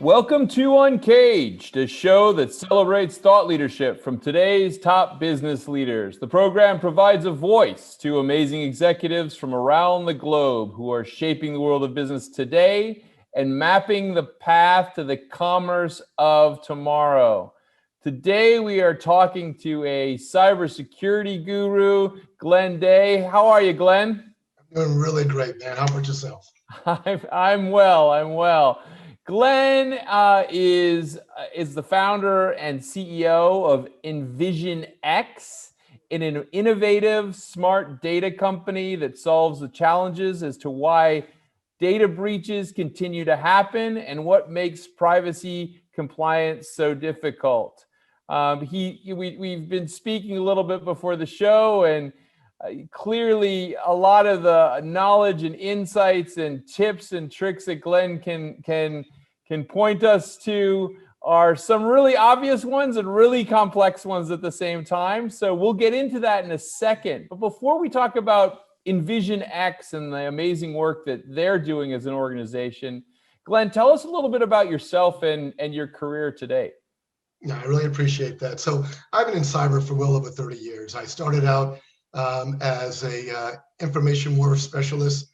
Welcome to UNCAGED, a show that celebrates thought leadership from today's top business leaders. The program provides a voice to amazing executives from around the globe who are shaping the world of business today and mapping the path to the commerce of tomorrow. Today, we are talking to a cybersecurity guru, Glen Day. How are you, Glen? I'm doing really great, man. How about yourself? I'm well. Glen is the founder and CEO of NVISNx, an innovative smart data company that solves the challenges as to why data breaches continue to happen and what makes privacy compliance so difficult. We've been speaking a little bit before the show, and clearly a lot of the knowledge and insights and tips and tricks that Glen can point us to are some really obvious ones and really complex ones at the same time. So we'll get into that in a second. But before we talk about NVISNx and the amazing work that they're doing as an organization, Glen, tell us a little bit about yourself and your career today. Yeah, I really appreciate that. So I've been in cyber for well over 30 years. I started out as a information warfare specialist,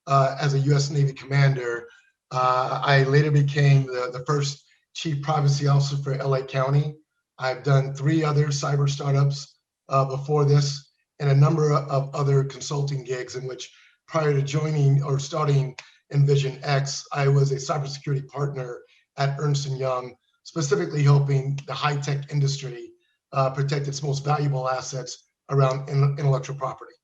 as a U.S. Navy commander. I later became the first chief privacy officer for LA County. I've done 3 other cyber startups before this, and a number of other consulting gigs in which, prior to joining or starting NVISNx, I was a cybersecurity partner at Ernst&Young, specifically helping the high-tech industry protect its most valuable assets around intellectual property.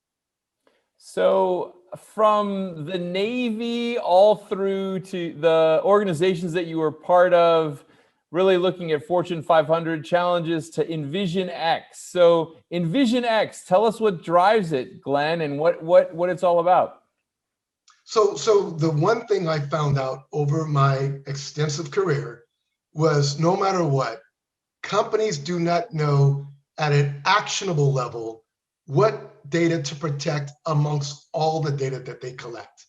So from the Navy all through to the organizations that you were part of, really looking at Fortune 500 challenges, to NVISNx. So NVISNx, tell us what drives it, Glen, and what it's all about. So the one thing I found out over my extensive career was, no matter what, companies do not know at an actionable level what data to protect amongst all the data that they collect.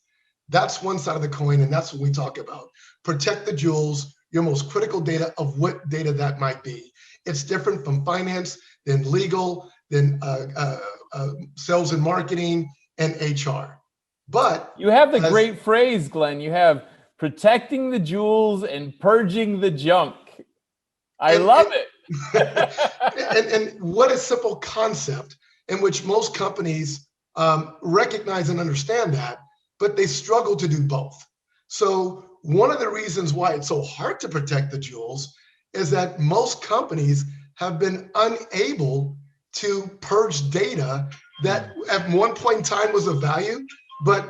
That's one side of the coin, and that's what we talk about. Protect the jewels, your most critical data, of what data that might be. It's different from finance, then legal, then sales and marketing, and HR. But you have the great phrase, Glen. You have protecting the jewels and purging the junk. I love it. and what a simple concept, in which most companies recognize and understand that, but they struggle to do both. So one of the reasons why it's so hard to protect the jewels is that most companies have been unable to purge data that at one point in time was of value, but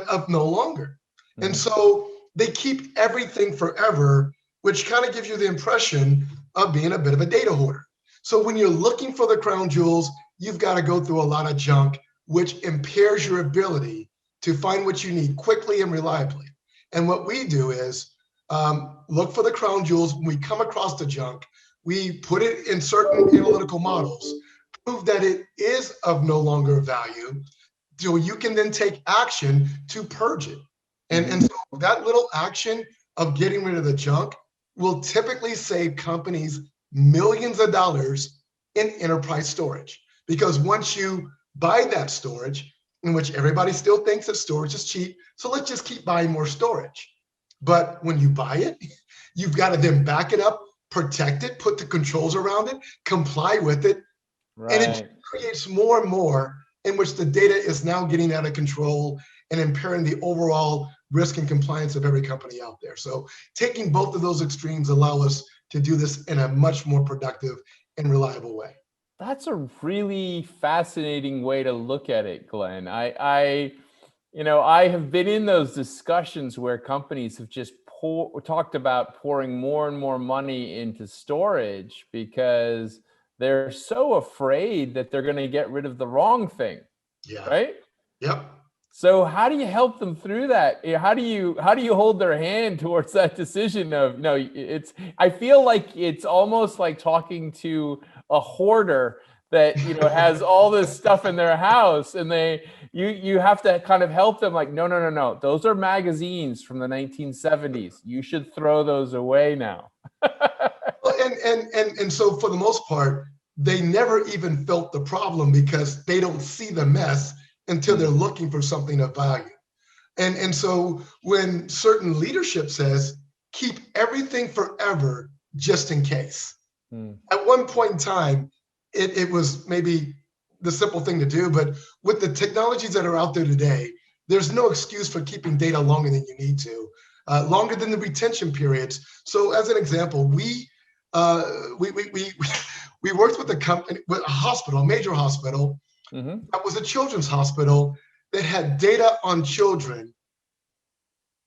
of no longer. And so they keep everything forever, which kind of gives you the impression of being a bit of a data hoarder. So when you're looking for the crown jewels, you've got to go through a lot of junk, which impairs your ability to find what you need quickly and reliably. And what we do is look for the crown jewels. When we come across the junk, we put it in certain analytical models, prove that it is of no longer value, so you can then take action to purge it. And so that little action of getting rid of the junk will typically save companies millions of dollars in enterprise storage. Because once you buy that storage, in which everybody still thinks that storage is cheap, so let's just keep buying more storage. But when you buy it, you've got to then back it up, protect it, put the controls around it, comply with it. Right. And it creates more and more in which the data is now getting out of control and impairing the overall risk and compliance of every company out there. So taking both of those extremes allow us to do this in a much more productive and reliable way. That's a really fascinating way to look at it, Glen. I have been in those discussions where companies have just talked about pouring more and more money into storage because they're so afraid that they're going to get rid of the wrong thing. Yeah. Right? Yep. So how do you help them through that? How do you hold their hand towards that decision of, I feel like it's almost like talking to a hoarder that has all this stuff in their house, and you have to kind of help them, like, no, those are magazines from the 1970s. You should throw those away now. Well, and so for the most part, they never even felt the problem because they don't see the mess until they're looking for something of value. And so when certain leadership says, keep everything forever just in case. At one point in time, it was maybe the simple thing to do, but with the technologies that are out there today, there's no excuse for keeping data longer than you need to, longer than the retention periods. So as an example, we worked with a company, with a hospital, a major hospital, that was a children's hospital that had data on children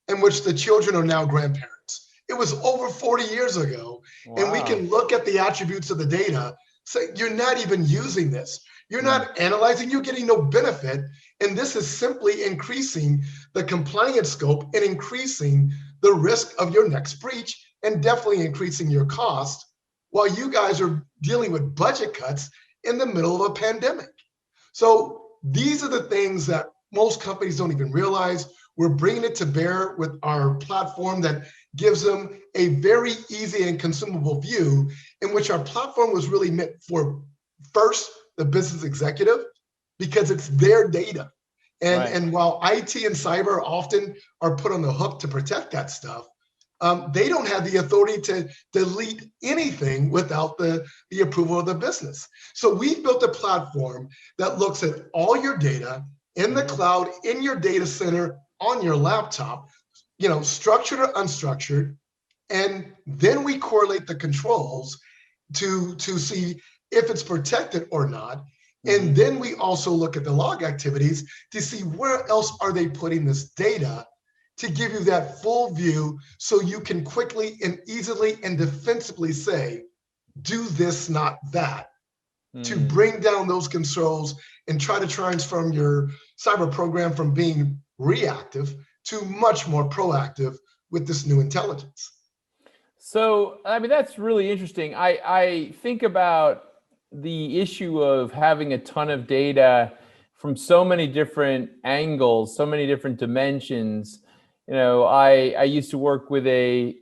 in which the children are now grandparents. It was over 40 years ago. Wow. And we can look at the attributes of the data, say, you're not even using this. You're not analyzing, you're getting no benefit. And this is simply increasing the compliance scope and increasing the risk of your next breach, and definitely increasing your cost while you guys are dealing with budget cuts in the middle of a pandemic. So these are the things that most companies don't even realize. We're bringing it to bear with our platform that gives them a very easy and consumable view, in which our platform was really meant for, first, the business executive, because it's their data. And while IT and cyber often are put on the hook to protect that stuff, they don't have the authority to delete anything without the approval of the business. So we've built a platform that looks at all your data in the cloud, in your data center, on your laptop, structured or unstructured, and then we correlate the controls to see if it's protected or not. And then we also look at the log activities to see where else are they putting this data, to give you that full view, so you can quickly and easily and defensively say, do this, not that, to bring down those controls and try to transform your cyber program from being reactive to much more proactive with this new intelligence. So, I mean, that's really interesting. I think about the issue of having a ton of data from so many different angles, so many different dimensions. I used to work with a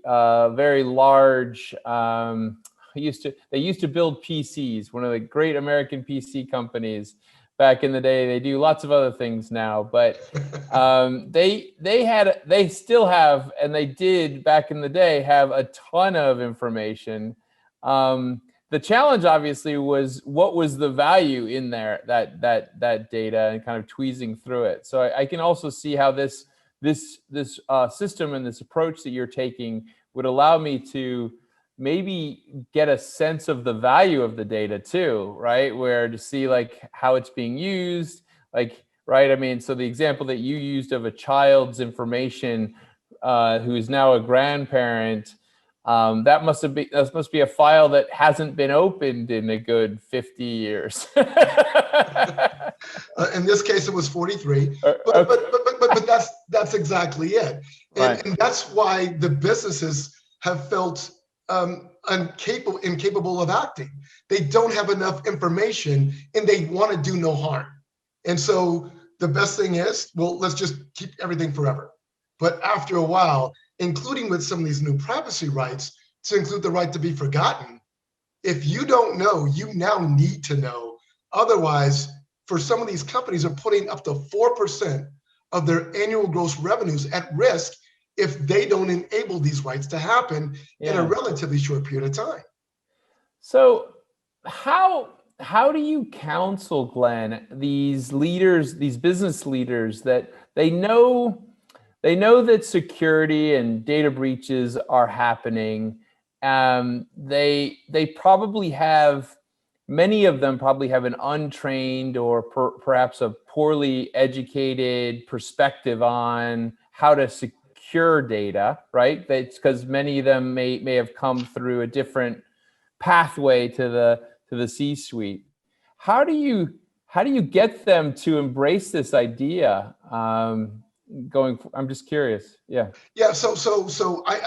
very large, they used to build PCs, one of the great American PC companies back in the day. They do lots of other things now, but they still have, and they did back in the day, have a ton of information. The challenge obviously was, what was the value in there, that data, and kind of tweezing through it. So I can also see how this system and this approach that you're taking would allow me to maybe get a sense of the value of the data too, right? Where to see like how it's being used, like, right? I mean, so the example that you used of a child's information who is now a grandparent, that must be a file that hasn't been opened in a good 50 years. In this case, it was 43, but that's exactly it. And that's why the businesses have felt incapable of acting. They don't have enough information, and they want to do no harm. And so the best thing is, well, let's just keep everything forever. But after a while, including with some of these new privacy rights, to include the right to be forgotten, if you don't know, you now need to know. Otherwise, for some of these companies, are putting up to 4% of their annual gross revenues at risk if they don't enable these rights to happen in a relatively short period of time. So how do you counsel, Glenn, these leaders, these business leaders, that they know that security and data breaches are happening? They probably have, many of them probably have an untrained or perhaps a poorly educated perspective on how to secure data, right? That's because many of them may have come through a different pathway to the C-suite. How do you get them to embrace this idea? I'm just curious. Yeah. So I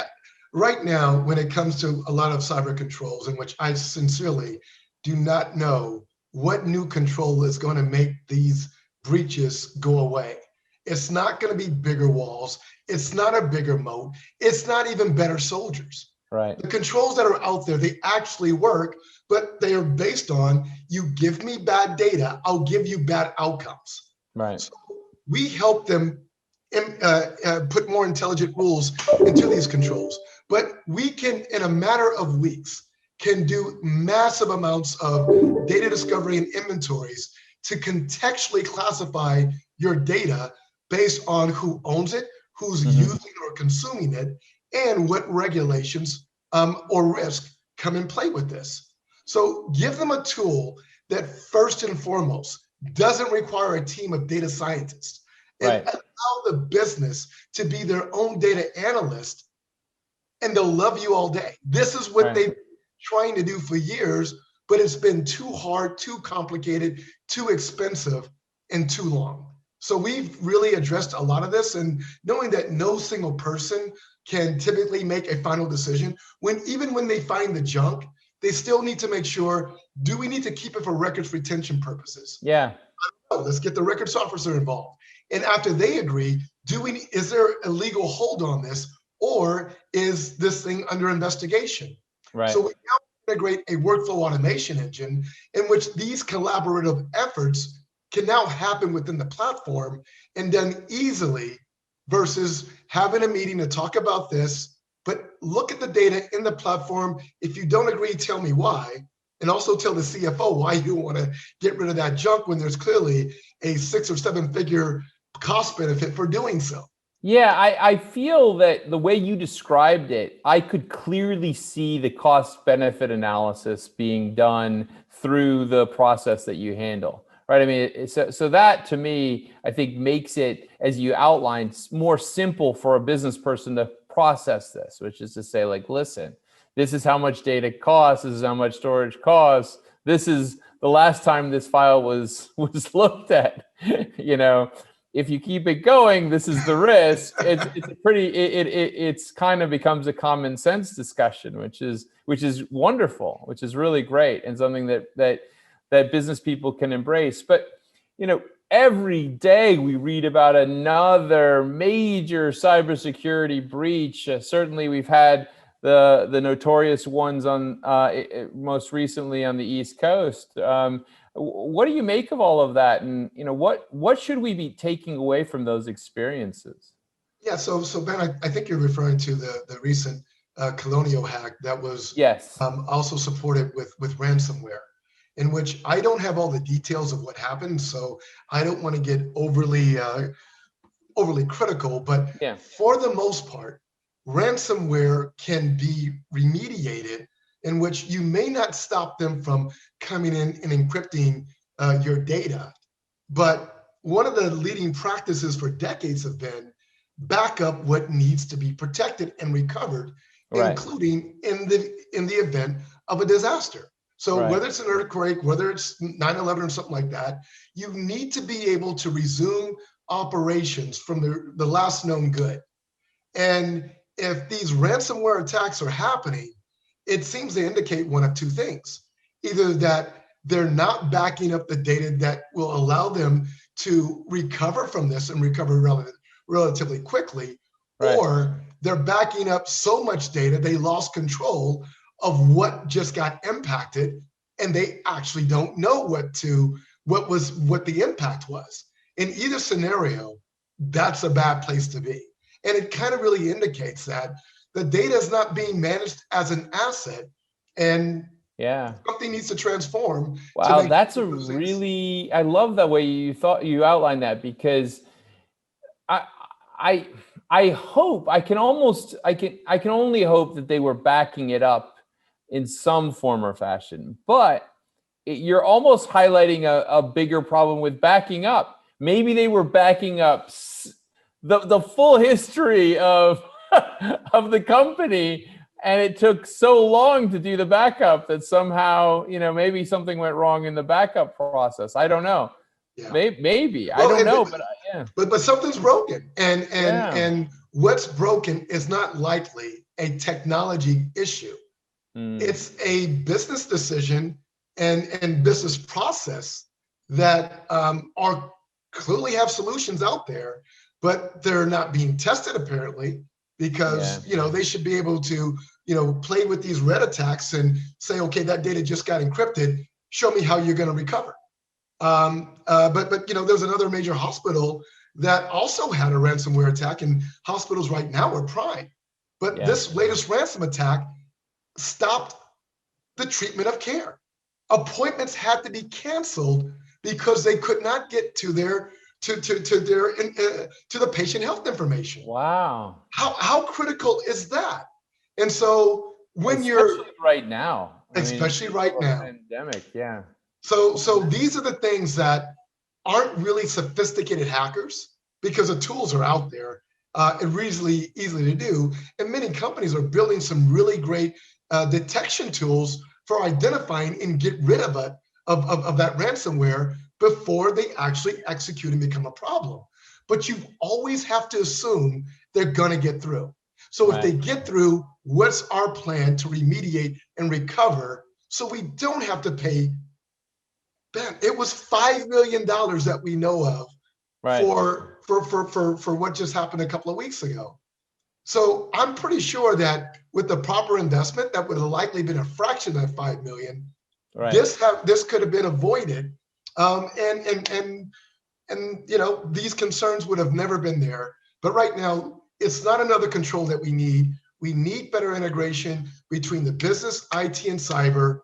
right now, when it comes to a lot of cyber controls, in which I sincerely do not know what new control is going to make these breaches go away. It's not going to be bigger walls. It's not a bigger moat. It's not even better soldiers. Right. The controls that are out there, they actually work, but they are based on, you give me bad data, I'll give you bad outcomes. Right. So we help them put more intelligent rules into these controls. But we can, in a matter of weeks, can do massive amounts of data discovery and inventories to contextually classify your data based on who owns it, who's using or consuming it, and what regulations or risk come in play with this. So give them a tool that first and foremost doesn't require a team of data scientists, and allow the business to be their own data analyst, and they'll love you all day. This is what they've been trying to do for years, but it's been too hard, too complicated, too expensive, and too long. So we've really addressed a lot of this, and knowing that no single person can typically make a final decision, even when they find the junk, they still need to make sure, do we need to keep it for records retention purposes? Yeah. Oh, let's get the records officer involved. And after they agree, is there a legal hold on this, or is this thing under investigation? Right. So we now integrate a workflow automation engine in which these collaborative efforts can now happen within the platform and done easily, versus having a meeting to talk about this, but look at the data in the platform. If you don't agree, tell me why. And also tell the CFO why you want to get rid of that junk when there's clearly a 6 or 7 figure cost benefit for doing so. Yeah, I feel that the way you described it, I could clearly see the cost benefit analysis being done through the process that you handle, right? I mean, so that to me, I think makes it, as you outlined, more simple for a business person to process this, which is to say, like, listen, this is how much data costs, this is how much storage costs, this is the last time this file was looked at, you know. If you keep it going, this is the risk. It's a pretty, it's kind of becomes a common sense discussion, which is wonderful, which is really great, and something that business people can embrace. But you know, every day we read about another major cybersecurity breach. Certainly, we've had the notorious ones on most recently on the East Coast. What do you make of all of that, and you know, what should we be taking away from those experiences? Yeah, so Ben, I think you're referring to the recent Colonial hack that was Yes. Also supported with ransomware, in which I don't have all the details of what happened, so I don't want to get overly critical. But Yeah. for the most part, ransomware can be remediated, in which you may not stop them from coming in and encrypting your data. But one of the leading practices for decades have been back up what needs to be protected and recovered, including in the event of a disaster. So whether it's an earthquake, whether it's 9/11 or something like that, you need to be able to resume operations from the last known good. And if these ransomware attacks are happening, it seems to indicate one of two things: either that they're not backing up the data that will allow them to recover from this and recover relatively quickly, or they're backing up so much data they lost control of what just got impacted, and they actually don't know what the impact was. In either scenario, that's a bad place to be. And it kind of really indicates that the data is not being managed as an asset, and something needs to transform. Wow, that's a really, I love the way you outlined that, because I hope, I can only hope that they were backing it up in some form or fashion. But you're almost highlighting a bigger problem with backing up. Maybe they were backing up the full history of of the company, and it took so long to do the backup that somehow, you know, maybe something went wrong in the backup process. I don't know. Yeah. Maybe. Well, I don't know, but something's broken, and what's broken is not likely a technology issue. It's a business decision and business process that are clearly have solutions out there, but they're not being tested apparently, because they should be able to play with these red attacks and say, okay, that data just got encrypted. Show me how you're going to recover. But there's another major hospital that also had a ransomware attack, and hospitals right now are primed. But this latest ransom attack stopped the treatment of care. Appointments had to be canceled because they could not get to their to the patient health information. Wow. How critical is that? And so when especially right now, especially right now, pandemic, yeah. So these are the things that aren't really sophisticated hackers, because the tools are out there and easily to do. And many companies are building some really great detection tools for identifying and get rid of it, of that ransomware before they actually execute and become a problem. But you always have to assume they're going to get through. So if they get through, what's our plan to remediate and recover so we don't have to pay? Ben, it was $5 million that we know of for what just happened a couple of weeks ago. So I'm pretty sure that with the proper investment, that would have likely been a fraction of that $5 million. This could have been avoided, and these concerns would have never been there. But right now, it's not another control that we need. We need better integration between the business, IT, and cyber,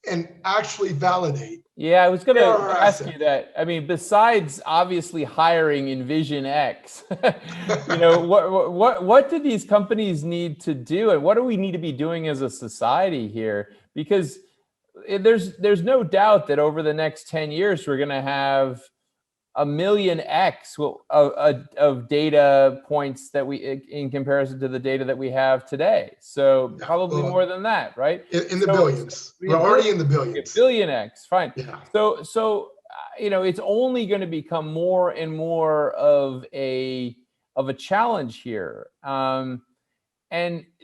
and actually validate. Yeah, I was going to ask you that. I mean, besides obviously hiring NVISNx, what do these companies need to do, and what do we need to be doing as a society here? Because there's no doubt that over the next 10 years, we're going to have 1 million X of data points that in comparison to the data that we have today. So probably more than that, right? In the billions. We're already in the billions. Billion X, fine. Yeah. So it's only going to become more and more of a challenge here. And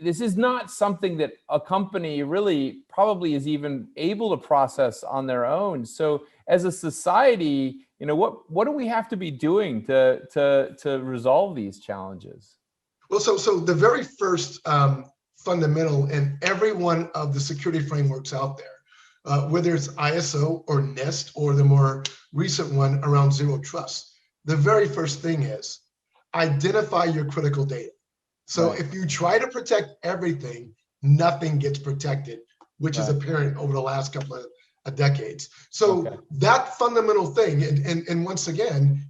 this is not something that a company really probably is even able to process on their own. So as a society, what do we have to be doing to resolve these challenges? Well, so the very first fundamental in every one of the security frameworks out there, whether it's ISO or NIST or the more recent one around zero trust, the very first thing is identify your critical data. So if you try to protect everything, nothing gets protected, which is apparent over the last couple of decades. So that fundamental thing, and once again,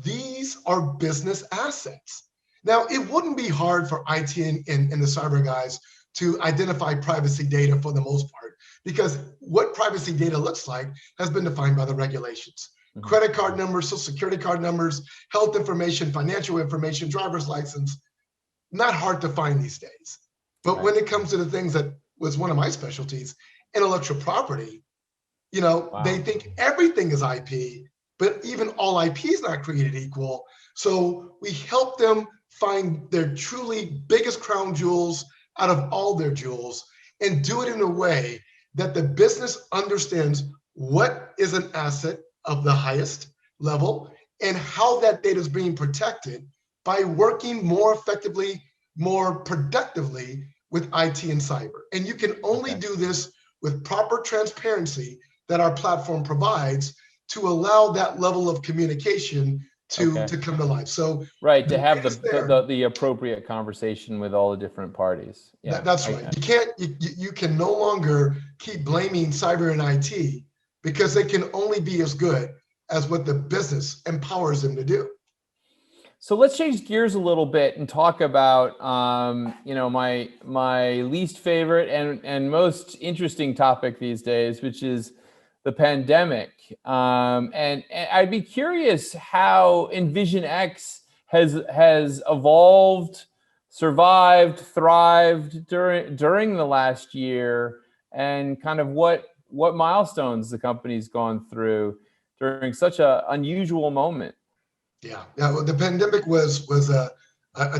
these are business assets. Now, it wouldn't be hard for IT and the cyber guys to identify privacy data for the most part, because what privacy data looks like has been defined by the regulations. Mm-hmm. Credit card numbers, social security card numbers, health information, financial information, driver's license, not hard to find these days. But when it comes to the things that was one of my specialties, intellectual property, they think everything is IP, but even all IP is not created equal. So we help them find their truly biggest crown jewels out of all their jewels and do it in a way that the business understands what is an asset of the highest level and how that data is being protected by working more effectively, more productively with IT and cyber. And you can only do this with proper transparency that our platform provides to allow that level of communication to come to life. So to have the appropriate conversation with all the different parties. Yeah, that's right. You can no longer keep blaming cyber and IT, because they can only be as good as what the business empowers them to do. So let's change gears a little bit and talk about my least favorite and most interesting topic these days, which is the pandemic. And I'd be curious how NVISNx has evolved, survived, thrived during the last year, and kind of what milestones the company's gone through during such an unusual moment. Yeah. Well, the pandemic was a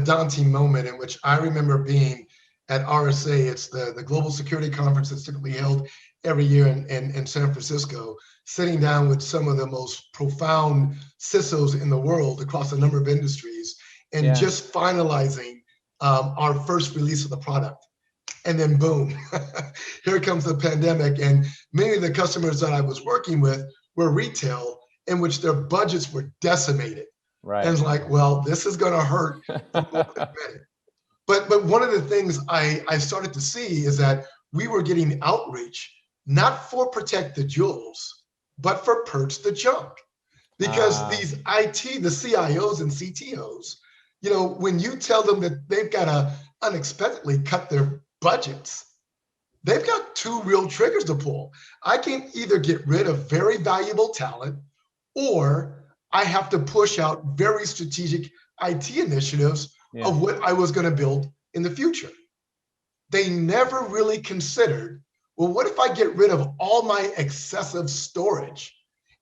daunting moment in which I remember being at RSA. It's the global security conference that's typically held every year in San Francisco, sitting down with some of the most profound CISOs in the world across a number of industries, and just finalizing our first release of the product. And then boom, here comes the pandemic. And many of the customers that I was working with were retail, in which their budgets were decimated. Right. And it's like, well, this is going to hurt the moment a minute. But one of the things I started to see is that we were getting outreach, not for protect the jewels, but for purge the junk. Because these IT, the CIOs and CTOs, you know, when you tell them that they've got to unexpectedly cut their budgets, they've got two real triggers to pull. I can either get rid of very valuable talent, or I have to push out very strategic IT initiatives of what I was going to build in the future. They never really considered, well, what if I get rid of all my excessive storage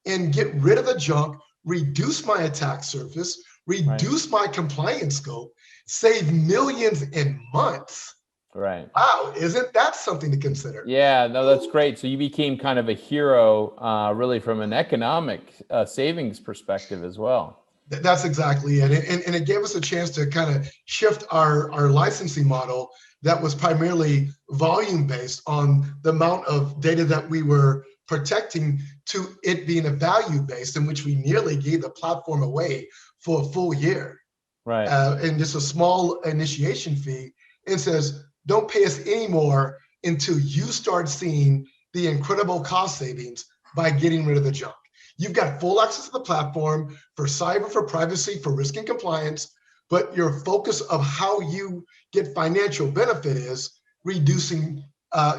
and get rid of the junk, reduce my attack surface, reduce my compliance scope, save millions in months? Right. Wow, isn't that something to consider? Yeah, no, that's great. So you became kind of a hero, really, from an economic savings perspective as well. That's exactly it. And it gave us a chance to kind of shift our licensing model that was primarily volume based on the amount of data that we were protecting, to it being a value based, in which we nearly gave the platform away for a full year. Right. And just a small initiation fee, and says, don't pay us any more until you start seeing the incredible cost savings by getting rid of the junk. You've got full access to the platform for cyber, for privacy, for risk and compliance, but your focus of how you get financial benefit is reducing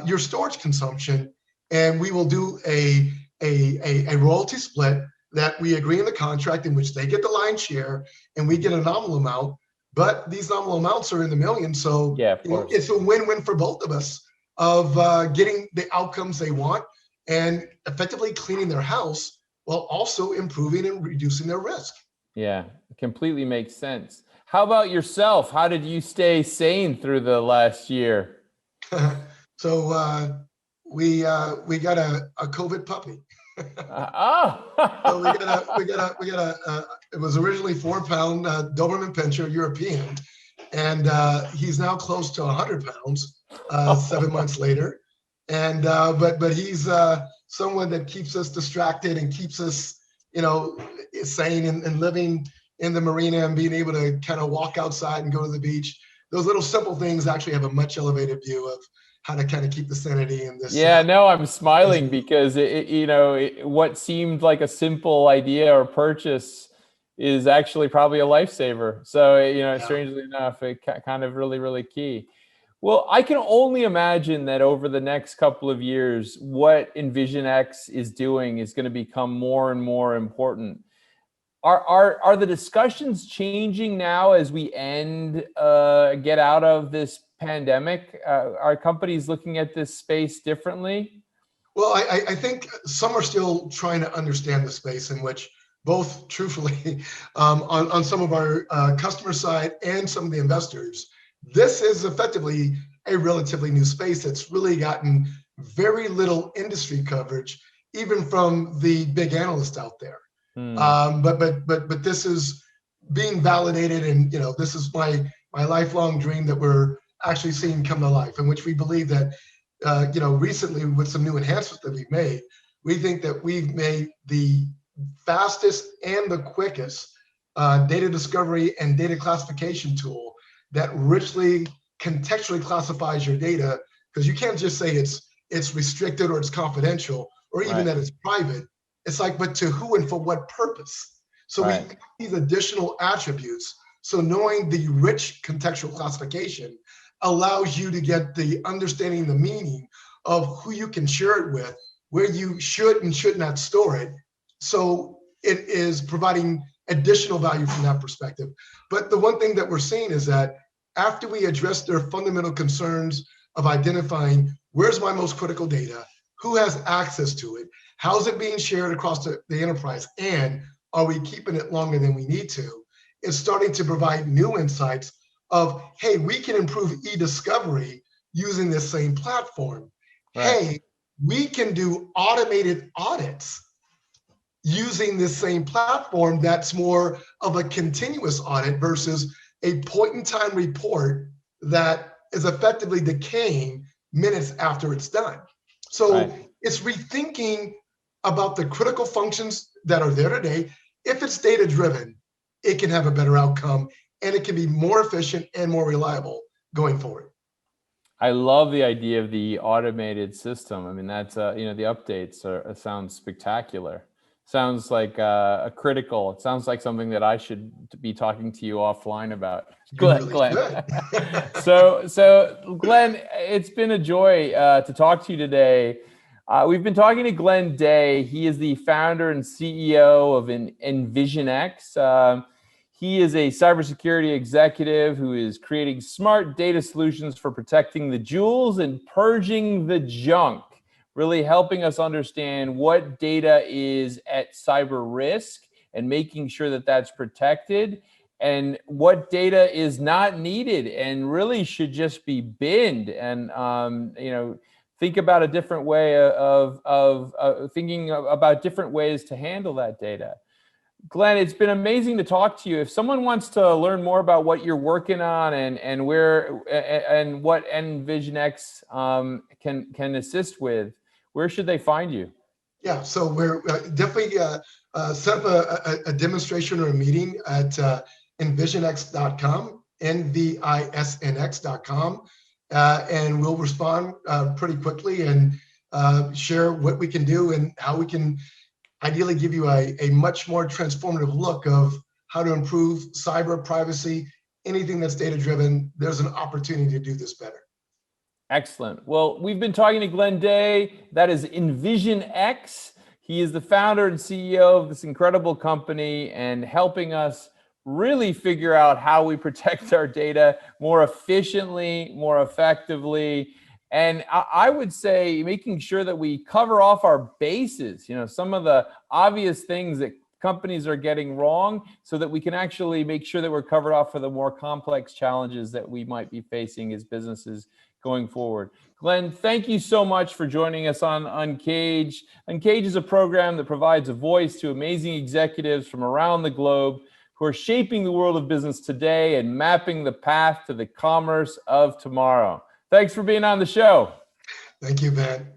your storage consumption. And we will do a royalty split that we agree in the contract, in which they get the lion's share and we get a nominal amount. But these nominal amounts are in the millions. So it's a win-win for both of us of getting the outcomes they want and effectively cleaning their house, while also improving and reducing their risk. Yeah, it completely makes sense. How about yourself? How did you stay sane through the last year? So we got a COVID puppy. So it was originally 4-pound Doberman Pinscher European, and he's now close to 100 pounds 7 months later. And but he's someone that keeps us distracted and keeps us, you know, sane and living in the marina and being able to kind of walk outside and go to the beach. Those little simple things actually have a much elevated view of how to kind of keep the sanity in this. Yeah, no, I'm smiling because what seemed like a simple idea or purchase is actually probably a lifesaver. So, strangely enough, it kind of really, really key. Well, I can only imagine that over the next couple of years, what NVISNx is doing is going to become more and more important. Are the discussions changing now as we get out of this pandemic? Are companies looking at this space differently? Well, I think some are still trying to understand the space, in which both, truthfully, on some of our customer side and some of the investors, this is effectively a relatively new space that's really gotten very little industry coverage, even from the big analysts out there. But this is being validated, and this is my lifelong dream that we're actually seeing come to life, in which we believe that recently, with some new enhancements that we've made, we think that we've made the fastest and the quickest data discovery and data classification tool that richly contextually classifies your data, because you can't just say it's restricted or it's confidential or even that it's private. It's like, but to who and for what purpose? So we have these additional attributes. So knowing the rich contextual classification allows you to get the understanding, the meaning of who you can share it with, where you should and should not store it. So it is providing additional value from that perspective. But the one thing that we're seeing is that after we address their fundamental concerns of identifying where's my most critical data, who has access to it, how's it being shared across the enterprise, and are we keeping it longer than we need to, it's starting to provide new insights of, hey, we can improve e-discovery using this same platform. Hey, we can do automated audits using this same platform that's more of a continuous audit versus a point-in-time report that is effectively decaying minutes after it's done. So it's rethinking about the critical functions that are there today. If it's data-driven, it can have a better outcome, and it can be more efficient and more reliable going forward. I love the idea of the automated system. I mean, that's, the updates sound spectacular. Sounds like critical. It sounds like something that I should be talking to you offline about. Glen. So Glen, it's been a joy to talk to you today. We've been talking to Glen Day. He is the founder and CEO of NVISNx. He is a cybersecurity executive who is creating smart data solutions for protecting the jewels and purging the junk, really helping us understand what data is at cyber risk and making sure that that's protected, and what data is not needed and really should just be binned. And think about a different way of thinking about different ways to handle that data. Glen, it's been amazing to talk to you. If someone wants to learn more about what you're working on and what NVISNx can assist with, where should they find you? Yeah, so we're definitely set up a demonstration or a meeting at NVISNx.com, NVISNx.com, and we'll respond pretty quickly and share what we can do and how we can ideally give you a much more transformative look of how to improve cyber privacy. Anything that's data-driven, there's an opportunity to do this better. Excellent. Well, we've been talking to Glen Day. That is NVISNx. He is the founder and CEO of this incredible company and helping us really figure out how we protect our data more efficiently, more effectively. And I would say making sure that we cover off our bases, some of the obvious things that companies are getting wrong, so that we can actually make sure that we're covered off for the more complex challenges that we might be facing as businesses going forward. Glen, thank you so much for joining us on UNCAGED. UNCAGED is a program that provides a voice to amazing executives from around the globe who are shaping the world of business today and mapping the path to the commerce of tomorrow. Thanks for being on the show. Thank you, Ben.